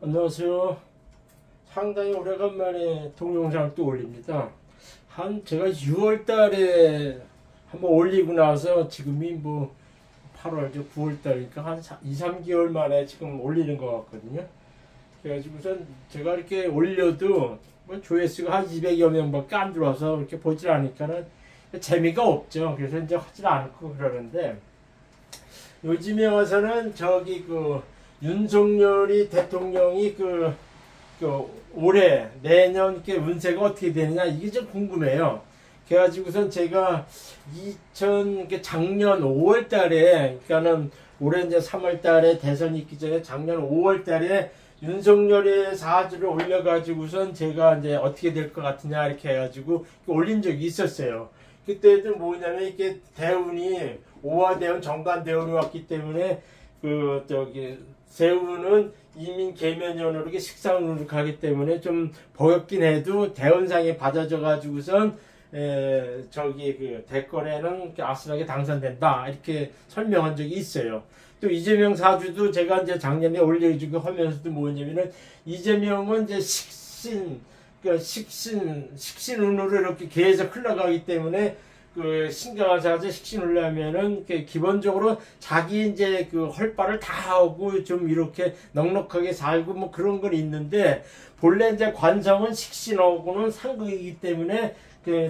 안녕하세요. 상당히 오래간만에 동영상을 또 올립니다. 제가 6월 달에 한번 올리고 나서 지금이 뭐 8월, 9월 달이니까 한 2, 3개월 만에 지금 올리는 것 같거든요. 그래가지고선 제가 이렇게 올려도 뭐 조회수가 한 200여 명밖에 안 들어와서 이렇게 보질 않으니까는 재미가 없죠. 그래서 이제 하질 않고 그러는데, 요즘에 와서는 저기 윤석열이 대통령이 올해 내년 이렇게 운세가 어떻게 되느냐 이게 좀 궁금해요. 그래가지고선 제가 작년 5월 달에, 그러니까는 올해 이제 3월 달에 대선이 있기 전에 작년 5월 달에 윤석열의 사주를 올려가지고선 제가 이제 어떻게 될 것 같으냐 이렇게 해가지고 올린 적이 있었어요. 그때도 뭐냐면 이렇게 대운이 오화대운 정관대운이 왔기 때문에 세운은 이민 계면연으로 식상운으로 가기 때문에 좀 버겁긴 해도 대운상에 받아져 가지고선 대권에는 아슬하게 당선된다 이렇게 설명한 적이 있어요. 또 이재명 사주도 제가 이제 작년에 올려주고 하면서도 뭐냐면은 이재명은 이제 식신운으로 이렇게 계속 흘러가기 때문에 신강화사제 식신을 하면은 기본적으로 자기 이제 헐바를 다 하고 좀 이렇게 넉넉하게 살고 뭐 그런 건 있는데, 본래 이제 관성은 식신하고는 상극이기 때문에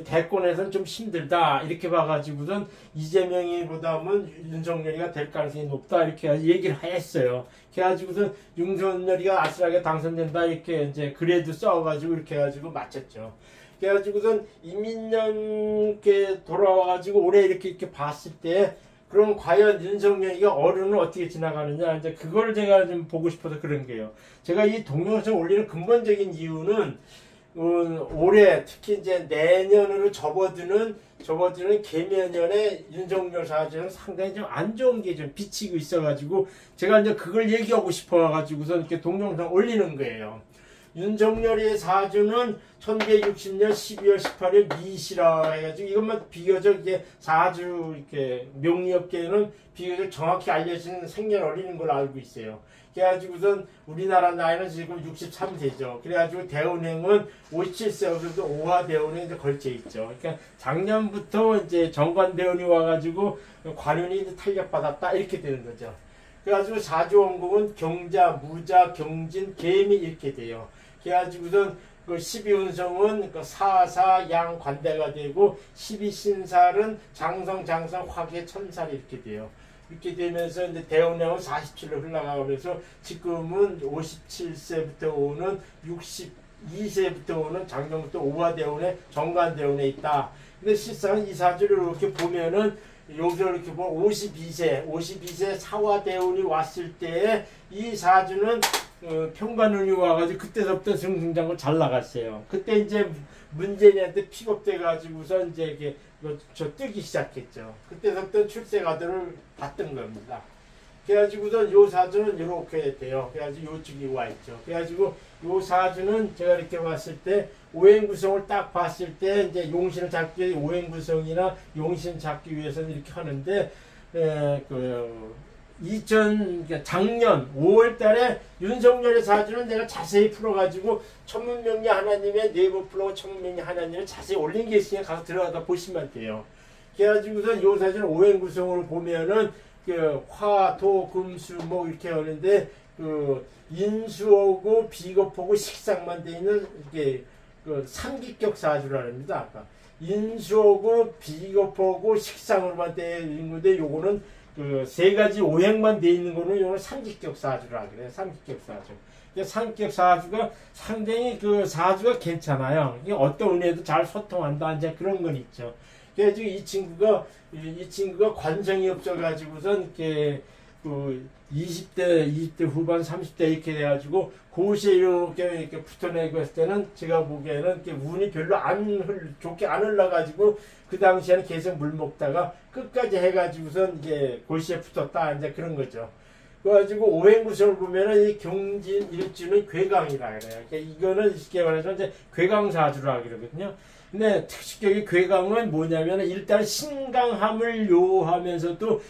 대권에서는 좀 힘들다 이렇게 봐가지고선 이재명이보다는 윤석열이가 될 가능성이 높다 이렇게 얘기를 했어요. 그래가지고선 윤석열이가 아슬하게 당선된다 이렇게 이제 그래도 써가지고 이렇게 해가지고 맞췄죠. 그래가지고선 이민년께 돌아와가지고 올해 이렇게 봤을 때, 그럼 과연 윤석열이가 어른을 어떻게 지나가느냐, 이제 그걸 제가 좀 보고 싶어서 그런 게요. 제가 이 동영상 올리는 근본적인 이유는, 올해 특히 이제 내년으로 접어드는 계면년에 윤석열 사주는 상당히 좀 안 좋은 게 좀 비치고 있어가지고 제가 이제 그걸 얘기하고 싶어가지고서 이렇게 동영상 올리는 거예요. 윤석열의 사주는 1960년 12월 18일 미시라 해가지고, 이것만 비교적 이게 사주 이렇게 명리업계에는 비교적 정확히 알려진 생년월일인 걸로 알고 있어요. 그래가지고선 우리나라 나이는 지금 63세죠. 그래가지고 대운행은 57세여서 오화대운에 이제 걸쳐 있죠. 그러니까 작년부터 이제 정관대운이 와가지고 관운이 이제 탄력받았다 이렇게 되는 거죠. 그래가지고 사주원국은 경자, 무자, 경진, 개미 이렇게 돼요. 그래가지고선 12운성은 사사, 양, 관대가 되고, 12신살은 장성, 화계, 천살 이렇게 돼요. 이렇게 되면서 이제 대운행은 47로 흘러가면서 지금은 57세부터 오는 62세부터 오는 작년부터 오화대운에 정관대운에 있다. 근데 실상 이 사주를 이렇게 보면은 여기서 이렇게 보면 52세 사화대운이 왔을 때 이 사주는 평관운이 와가지고 그때서부터 승승장구 잘 나갔어요. 그때 이제 문재인한테 픽업돼 가지고서 이제 이게 뜨기 시작했죠. 그때서부터 출세가들을 받던 겁니다. 그래가지고서 요 사주는 이렇게 돼요. 그래가지고 요쪽이 와 있죠. 그래가지고 요 사주는 제가 이렇게 봤을 때 오행구성을 딱 봤을 때 이제 용신을 잡기 위해 오행구성이나 용신 잡기 위해서는 이렇게 하는데, 작년 5월 달에 윤석열의 사주는 내가 자세히 풀어가지고 천문명리 하나님의 네이버 플로우 천문명리 하나님을 자세히 올린 게 있으니까 가서 들어가다 보시면 돼요. 그래가지고서 요 사주는 오행구성을 보면은 화, 도, 금, 수, 목 이렇게 하는데, 인수하고 비겁하고 식상만 돼 있는 이게 삼기격 사주라 합니다. 아까 인수하고 비겁하고 식상으로만 돼 있는 건데, 요거는 세 가지 오행만 돼 있는 거는 요거는 삼기격 사주라 그래요. 삼기격 사주. 삼기격 사주가 상당히 사주가 괜찮아요. 이게 어떤 운에도 잘 소통한다 이제 그런 건 있죠. 그래서 이 친구가 관성이 없어가지고선 이렇게 20대 후반 30대 이렇게 돼가지고 고시에 이렇게 붙어내고 했을 때는 제가 보기에는 이렇게 운이 별로 좋게 안 흘러가지고 그 당시에는 계속 물 먹다가 끝까지 해가지고선 이제 고시에 붙었다 이제 그런 거죠. 그래가지고 오행구성을 보면은 이 경진 일주는 괴강이라 그래요. 그러니까 이거는 쉽게 말해서 이제 괴강사주라 그러거든요. 근데 특식격의 괴강은 뭐냐면 일단 신강함을 요하면서도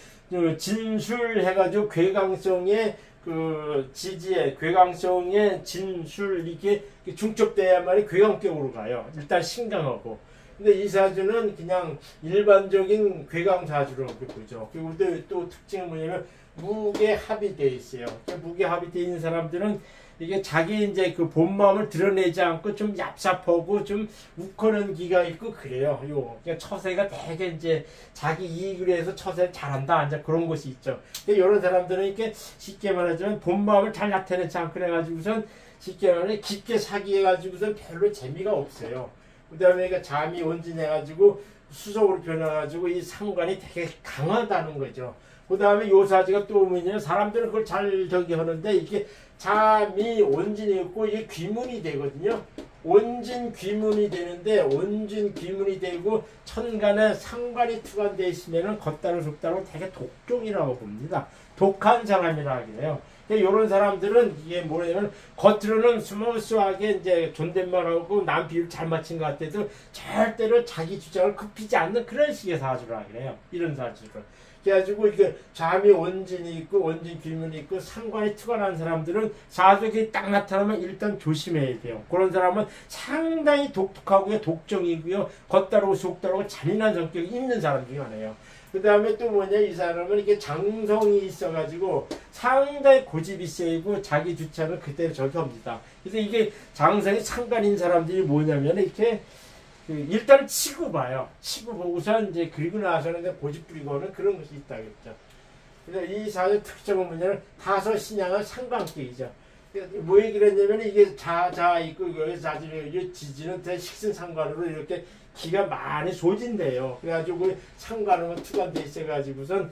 진술해가지고 괴강성에 그 지지의 괴강성의 진술 이게 중첩돼야만이 괴강격으로 가요. 일단 신강하고. 근데 이 사주는 그냥 일반적인 괴강 사주로 보죠. 그리고 또 특징은 뭐냐면 무게 합이 돼 있어요. 무게 합이 돼 있는 사람들은 이게 자기 이제 그 본 마음을 드러내지 않고 좀 얍삽하고 좀 욱하는 기가 있고 그래요. 그러니까 처세가 되게 이제 자기 이익을 위해서 처세를 잘한다. 이제 그런 것이 있죠. 이런 사람들은 이렇게 쉽게 말하자면 본 마음을 잘 나타내지 않고 그래가지고선 쉽게 말하면 깊게 사기해가지고선 별로 재미가 없어요. 그 다음에 그러니까 잠이 온진해가지고 수석으로 변해가지고 이 상관이 되게 강하다는 거죠. 그 다음에 요 사지가 또 뭐냐면 사람들은 그걸 잘 저기 하는데 이게 잠이 온진이 있고 이게 귀문이 되거든요. 온진 귀문이 되는데 온진 귀문이 되고 천간에 상관이 투관되어 있으면은 겉다로 속다로 되게 독종이라고 봅니다. 독한 사람이라 그래요. 이런 사람들은 이게 뭐냐면 겉으로는 스무스하게 이제 존댓말하고 남 비율 잘 맞춘 것 같아도 절대로 자기 주장을 굽히지 않는 그런 식의 사주라 그래요. 이런 사주를. 그래가지고 이게 잠이 원진이 있고 원진 귀문이 있고 상관이 투관한 사람들은 사주에 딱 나타나면 일단 조심해야 돼요. 그런 사람은 상당히 독특하고요, 독정이고요, 겉다르고 속다르고 잔인한 성격이 있는 사람 중에 하나예요. 그 다음에 또 뭐냐, 이 사람은 이게 장성이 있어가지고 상당히 고집이 세고 자기 주장을 그대로 저기 합니다. 그래서 이게 장성이 상관인 사람들이 뭐냐면 이렇게 일단 치고 봐요. 치고 보고선 이제 그리고 나서는 고집 부리고는 그런 것이 있다겠죠. 그래서 이 사주의 특징은 뭐냐면 다섯 신양은 상관격이죠. 뭐 얘기를 했냐면 이게 자자 있고 여기 자지는 지지는 대식신 상관으로 이렇게 기가 많이 소진돼요. 그래가지고 상관은 투관돼 있어가지고선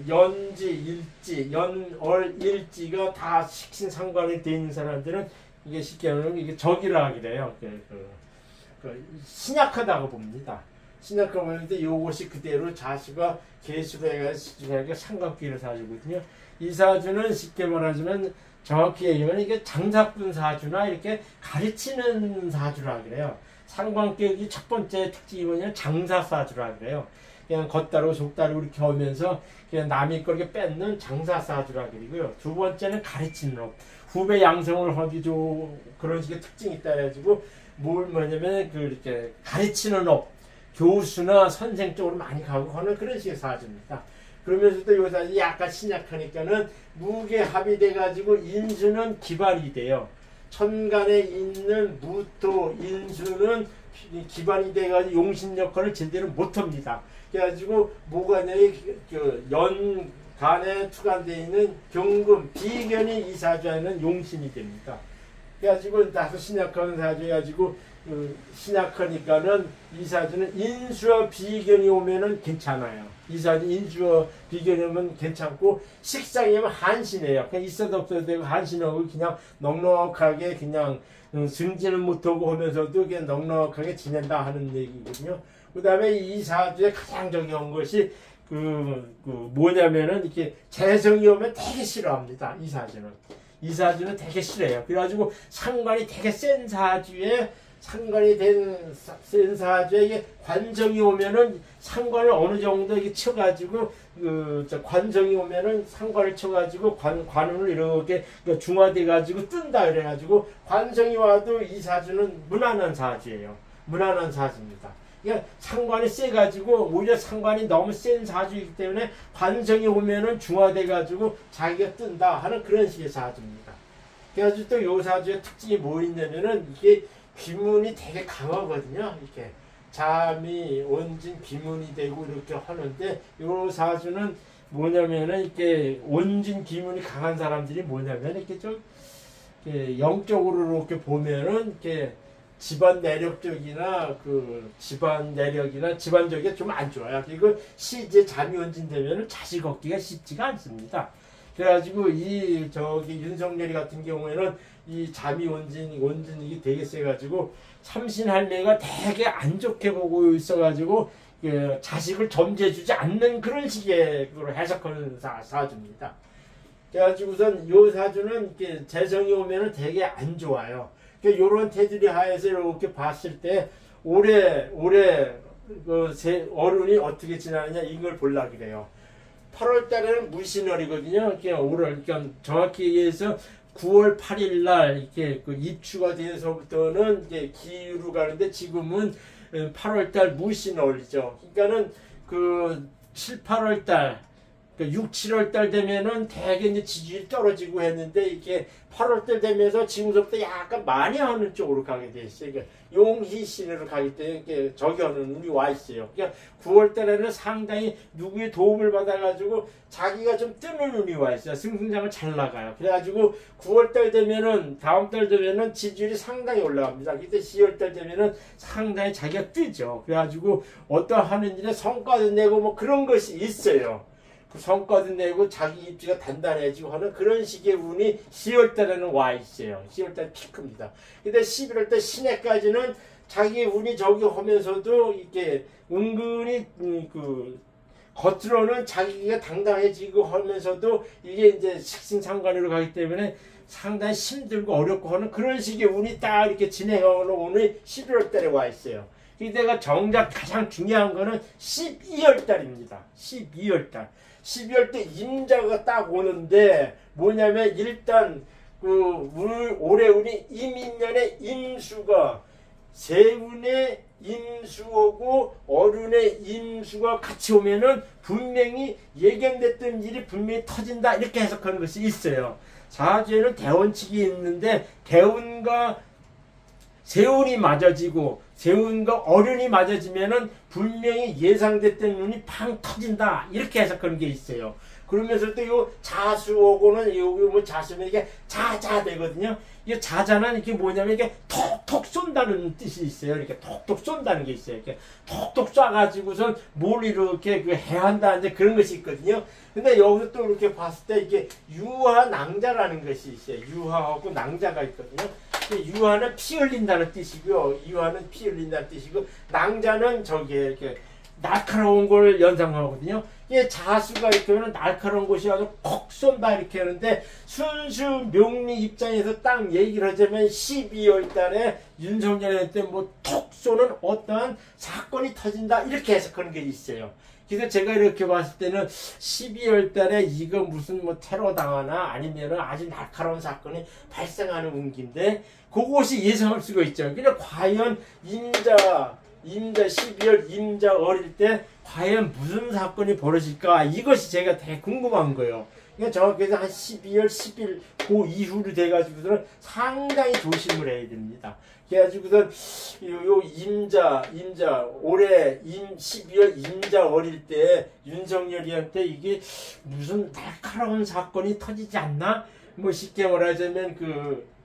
연지, 일지, 연월, 일지가 다 식신 상관이 돼 있는 사람들은 이게 쉽게 말하면 이게 적이라 그래요. 신약하다고 봅니다. 신약하고 보는데 요것이 그대로 자수가 개수가 해가지고 상관기를 사주거든요. 이 사주는 쉽게 말하자면 정확히 얘기하면 이게 장사꾼 사주나 이렇게 가르치는 사주라 그래요. 상관격이 첫 번째 특징이 뭐냐면 장사사주라 그래요. 그냥 겉다르고 속다르고 이렇게 하면서 그냥 남의 걸 이렇게 뺏는 장사사주라 그리고요. 두 번째는 가르치는 업. 후배 양성을 하기 그런 식의 특징이 있다 해가지고 뭐냐면 이렇게 가르치는 업. 교수나 선생 쪽으로 많이 가고 하는 그런 식의 사주입니다. 그러면서도 요 사주 약간 신약하니까는 무게 합이 돼가지고 인수는 기발이 돼요. 천간에 있는 무토, 인수는 기반이 돼가지고 용신 역할을 제대로 못합니다. 그래가지고 뭐가냐면 연간에 투관되어 있는 경금, 비견이 이 사주에는 용신이 됩니다. 그래가지고 다소 신약한 사주 해가지고 신약하니까는 이 사주는 인수와 비견이 오면은 괜찮아요. 이 사주 인수와 비견이 오면 괜찮고 식상이면 한신해요. 그냥 있어도 없어도 되고 한신하고 그냥 넉넉하게 그냥 승진을 못하고 하면서도 그냥 넉넉하게 지낸다 하는 얘기거든요. 그 다음에 이 사주에 가장 중요한 것이 뭐냐면은 이렇게 재성이 오면 되게 싫어합니다. 이 사주는. 이 사주는 되게 싫어요. 그래가지고 상관이 되게 센 사주에 상관이 센 사주에 관정이 오면은 상관을 어느 정도 이렇게 쳐가지고 관정이 오면은 상관을 쳐가지고 관운을 이렇게 중화돼가지고 뜬다 그래가지고 관정이 와도 이 사주는 무난한 사주예요. 무난한 사주입니다. 그러니까 상관이 세가지고 오히려 상관이 너무 센 사주이기 때문에 관정이 오면은 중화돼가지고 자기가 뜬다 하는 그런 식의 사주입니다. 그래가지고 또 요 사주의 특징이 뭐 있냐면은 이게 귀문이 되게 강하거든요. 이렇게 잠이 온진 귀문이 되고 이렇게 하는데 요 사주는 뭐냐면은 이렇게 온진 귀문이 강한 사람들이 뭐냐면 이렇게 좀 영적으로 이렇게 보면은 이렇게 집안 내력적이나 집안 내력이나 집안적이 좀 안 좋아요. 그리고 시제 잠이 온진되면은 자식 얻기가 쉽지가 않습니다. 그래가지고 윤석열이 같은 경우에는 이 잠이 온진이 되게 세가지고 참신할매가 되게 안 좋게 보고 있어가지고 자식을 점지해주지 않는 그런 식의 해석하는 사주입니다. 그래가지고선 요 사주는 이렇게 재성이 오면은 되게 안 좋아요. 요런 테두리 하에서 이렇게 봤을 때 올해 어른이 어떻게 지나느냐 이걸 보려고 그래요. 8월 달에는 무신월이거든요. 그러니까 정확히 얘기해서 9월 8일 날 이렇게 그 입추가 돼서부터는 이제 기유로 가는데 지금은 8월 달 무신월이죠. 그러니까는 그 7, 8월 달, 6, 7월 달 되면은 대개 이제 지지율이 떨어지고 했는데 이게 8월 달 되면서 지금부터 약간 많이 하는 쪽으로 가게 돼 있어요. 그러니까 용희 신으로 가기 때문에 이렇게 저기 하는 운이 와 있어요. 그러니까 9월 달에는 상당히 누구의 도움을 받아가지고 자기가 좀 뜨는 운이 와 있어요. 승승장을 잘 나가요. 그래가지고 9월 달 되면은 다음 달 되면은 지지율이 상당히 올라갑니다. 그때 10월 달 되면은 상당히 자기가 뜨죠. 그래가지고 어떠 하는 일에 성과도 내고 뭐 그런 것이 있어요. 그 성과도 내고 자기 입지가 단단해지고 하는 그런 식의 운이 10월 달에는 와 있어요. 10월 달 피크입니다. 근데 11월 달 신해까지는 자기 운이 저기 하면서도 이렇게 은근히 그 겉으로는 자기가 당당해지고 하면서도 이게 이제 식신상관으로 가기 때문에 상당히 힘들고 어렵고 하는 그런 식의 운이 딱 이렇게 진행하는 운이 11월 달에 와 있어요. 이때가 정작 가장 중요한 거는 12월 달입니다. 12월 달. 12월 때 임자가 딱 오는데 뭐냐면 일단 그 올해 운이 임인년에 임수가 세운의 임수오고 어른의 임수가 같이 오면은 분명히 예견됐던 일이 분명히 터진다 이렇게 해석하는 것이 있어요. 사주에는 대원칙이 있는데 대운과 세운이 맞아지고 세운과 어른이 맞아지면은 분명히 예상됐던 눈이 팡 터진다 이렇게 해석하는 게 있어요. 그러면서 또 요 자수오고는 요 뭐 자수면 이게 자자 되거든요. 이 자자는 이게 뭐냐면 이게 톡톡 쏜다는 뜻이 있어요. 이렇게 톡톡 쏜다는 게 있어요. 이렇게 톡톡 쏴가지고선 뭘 이렇게 그 해한다 이제 그런 것이 있거든요. 근데 여기서 또 이렇게 봤을 때 이게 유화 낭자라는 것이 있어요. 유화하고 낭자가 있거든요. 유화는 피 흘린다는 뜻이고요. 유화는 피 흘린다는 뜻이고 낭자는 저기에 이렇게 날카로운 걸 연상하거든요. 이게 자수가 이렇게 하면 날카로운 것이 아주 콕 쏜다 이렇게 하는데 순수 명리 입장에서 딱 얘기를 하자면 12월 달에 윤석열한테 뭐 톡 쏘는 어떠한 사건이 터진다 이렇게 해석하는 게 있어요. 그래서 제가 이렇게 봤을 때는 12월 달에 이거 무슨 뭐 테러 당하나 아니면은 아주 날카로운 사건이 발생하는 운기인데 그것이 예상할 수가 있죠. 그냥 과연 임자 12월 임자 어릴 때 과연 무슨 사건이 벌어질까 이것이 제가 되게 궁금한 거예요. 그러니까 정확해서 한 12월 10일 그 이후로 돼가지고서는 상당히 조심을 해야 됩니다. 그래가지고선 요 임자 올해 12월 임자 어릴 때 윤석열이한테 이게 무슨 날카로운 사건이 터지지 않나? 뭐 쉽게 말하자면 그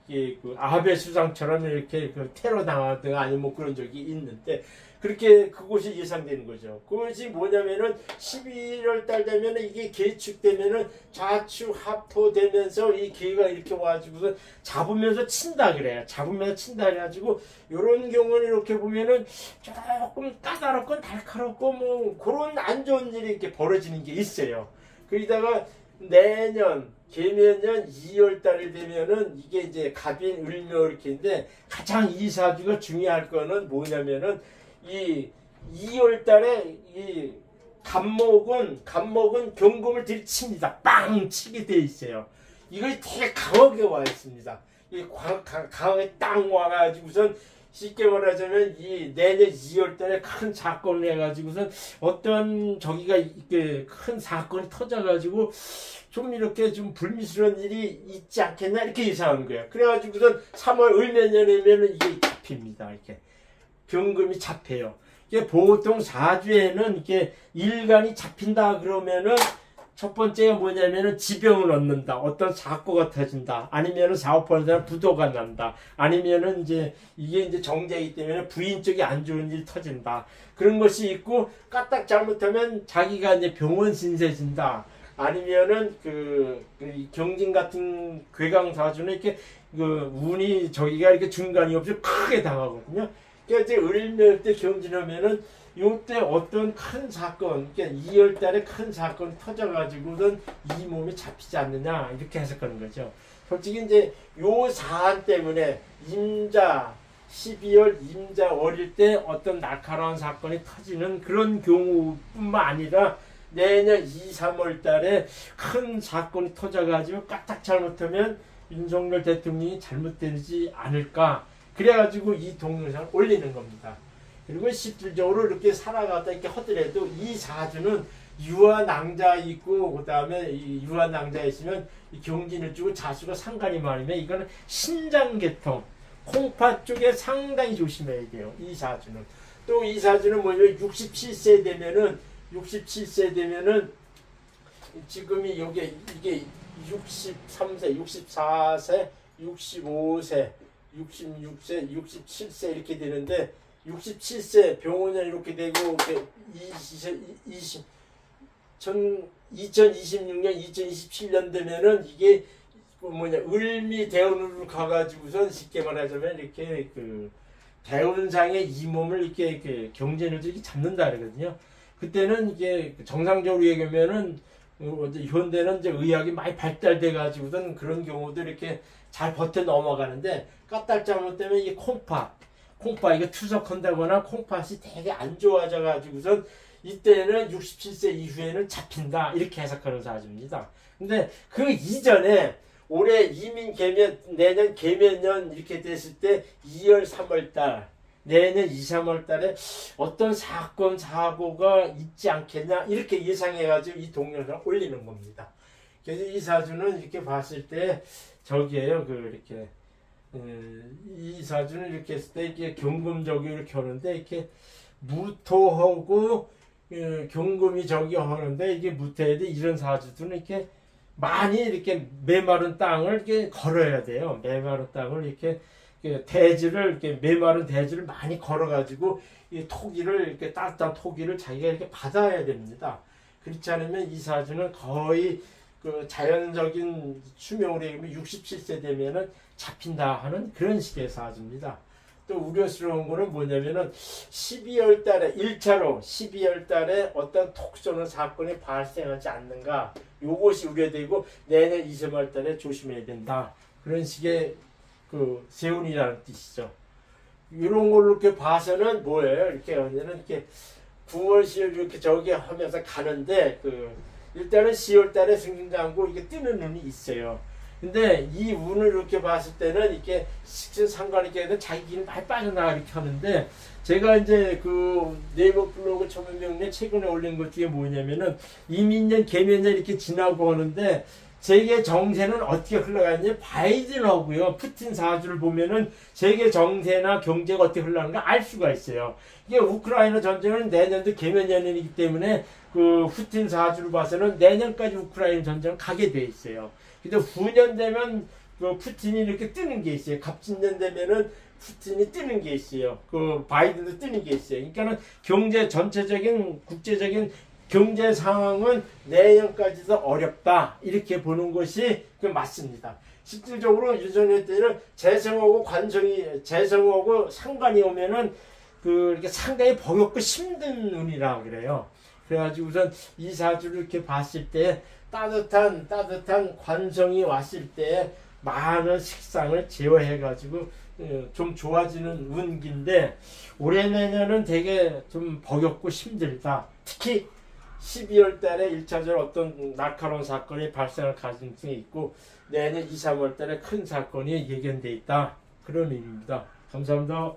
아베 수상처럼 이렇게 그 테러 당하든 아니면 뭐 그런 적이 있는데 그렇게 그것이 예상되는 거죠. 그것이 뭐냐면은 11월 달 되면은 이게 계축되면은 좌축 합토되면서 이 기회가 이렇게 와가지고서 잡으면서 친다 그래요. 잡으면서 친다 그래가지고 요런 경우는 이렇게 보면은 조금 까다롭고 날카롭고 뭐 그런 안 좋은 일이 이렇게 벌어지는 게 있어요. 그러다가 내년 개면년 2월 달이 되면은 이게 이제 갑인 을묘 이렇게인데 가장 이 사주가 중요할 거는 뭐냐면은 이 2월 달에 이 간목은 경금을 들이칩니다. 빵 치게 돼 있어요. 이것이 되게 강하게 와 있습니다. 이 강하게 땅 와가지고선 쉽게 말하자면 이 내년 2월 달에 큰 사건을 해가지고선 어떤 저기가 이렇게 큰 사건이 터져가지고 좀 이렇게 좀 불미스러운 일이 있지 않겠나 이렇게 예상하는 거예요. 그래가지고선 3월 을면년이면은 이게 잡힙니다. 이렇게 경금이 잡혀요. 이게 보통 사주에는 이렇게 일간이 잡힌다 그러면은 첫 번째가 뭐냐면은 지병을 얻는다. 어떤 사고가 터진다. 아니면은 사업하는 사람 부도가 난다. 아니면은 이제 이게 이제 정제이기 때문에 부인 쪽이 안 좋은 일이 터진다. 그런 것이 있고 까딱 잘못하면 자기가 이제 병원 신세진다. 아니면은 그 경진 같은 괴강 사주는 이렇게 그 운이 저기가 이렇게 중간이 없이 크게 당하거든요. 그러니까 이제 을묘 때 경진하면은 요때 어떤 큰 사건, 그러니까 2월 달에 큰 사건이 터져가지고는 이 몸이 잡히지 않느냐, 이렇게 해석하는 거죠. 솔직히 이제 요 사안 때문에 임자, 12월 임자 어릴 때 어떤 날카로운 사건이 터지는 그런 경우뿐만 아니라 내년 2, 3월 달에 큰 사건이 터져가지고 까딱 잘못하면 윤석열 대통령이 잘못되지 않을까. 그래가지고 이 동영상을 올리는 겁니다. 그리고 실질적으로 이렇게 살아가다 이렇게 하더라도 이 사주는 유한낭자 있고, 그 다음에 이 유한낭자 있으면 경진을 주고 자수가 상관이 많으면 이거는 신장계통, 콩팥 쪽에 상당히 조심해야 돼요. 이 사주는. 또 이 사주는 뭐냐면 67세 되면은 지금이 여기 이게 63세, 64세, 65세, 66세, 67세 이렇게 되는데 67세 병원에 이렇게 되고 2026년, 2027년 되면은 이게 을미 대운으로 가가지고선 쉽게 말하자면 이렇게 그 대운상의 이 몸을 이렇게 경전을 이렇게 잡는다 그러거든요. 그때는 이게 정상적으로 얘기하면은 현대는 이제 의학이 많이 발달돼 가지고선 그런 경우도 이렇게 잘 버텨 넘어가는데 까딱 잘못되면 이게 콩팥 이게 투석한다거나 콩팥이 되게 안 좋아져 가지고선 이때는 67세 이후에는 잡힌다 이렇게 해석하는 사주입니다. 근데 그 이전에 올해 이민 개면 내년 개면년 이렇게 됐을 때 2월 3월 달 내년 2, 3월 달에 어떤 사건 사고가 있지 않겠냐 이렇게 예상해 가지고 이 동영상을 올리는 겁니다. 그래서 이 사주는 이렇게 봤을 때 저기에요. 이렇게 이 사주는 이렇게 했을 때 이게 경금적으로 이렇게 하는데 이렇게 무토하고 경금이 저기 하는데 이게 무토해야 돼. 이런 사주들은 이렇게 많이 이렇게 메마른 땅을 이렇게 걸어야 돼요. 메마른 땅을 이렇게 대지를 이렇게 메마른 대지를 많이 걸어가지고 이 토기를 이렇게 따뜻한 토기를 자기가 이렇게 받아야 됩니다. 그렇지 않으면 이 사주는 거의 그 자연적인 수명으로 얘기하면 67세 되면은 잡힌다 하는 그런 식의 사주입니다. 또 우려스러운 거는 뭐냐면은 12월 달에 1차로 12월 달에 어떤 톡 쏘는 사건이 발생하지 않는가 요것이 우려되고 내년 2, 3월 달에 조심해야 된다. 그런 식의 그 세운이라는 뜻이죠. 이런 걸로 이렇게 봐서는 뭐예요? 이렇게 하면은 이렇게 9월, 10월 이렇게 저기 하면서 가는데 일단은 10월 달에 승진장구 이게 뜨는 운이 있어요. 근데 이 운을 이렇게 봤을 때는 이렇게 식신 상관 있게 해도 자기 길을 많이 빠져나가 이렇게 하는데 제가 이제 그 네이버 블로그 초면명례 최근에 올린 것 중에 뭐냐면은 이민년 개면년 이렇게 지나고 하는데 세계 정세는 어떻게 흘러가는지 바이든하고요 푸틴 사주를 보면은 세계 정세나 경제가 어떻게 흘러가는가 알 수가 있어요. 이게 우크라이나 전쟁은 내년도 개면년이기 때문에 그 푸틴 사주를 봐서는 내년까지 우크라이나 전쟁은 가게 돼 있어요. 근데 후년 되면 그 푸틴이 이렇게 뜨는 게 있어요. 갑진년 되면은 푸틴이 뜨는 게 있어요. 그 바이든도 뜨는 게 있어요. 그러니까는 경제 전체적인 국제적인 경제 상황은 내년까지도 어렵다 이렇게 보는 것이 맞습니다. 실질적으로 윤석열 때는 재성하고 재성하고 상관이 오면은 이렇게 상당히 버겁고 힘든 운이라 그래요. 그래가지고 우선 이 사주를 이렇게 봤을 때 따뜻한 관성이 왔을 때 많은 식상을 제어해가지고 좀 좋아지는 운기인데 올해 내년은 되게 좀 버겁고 힘들다. 특히 12월 달에 1차적으로 어떤 날카로운 사건이 발생할 가능성이 있고 내년 2, 3월 달에 큰 사건이 예견돼 있다. 그런 의미입니다. 감사합니다.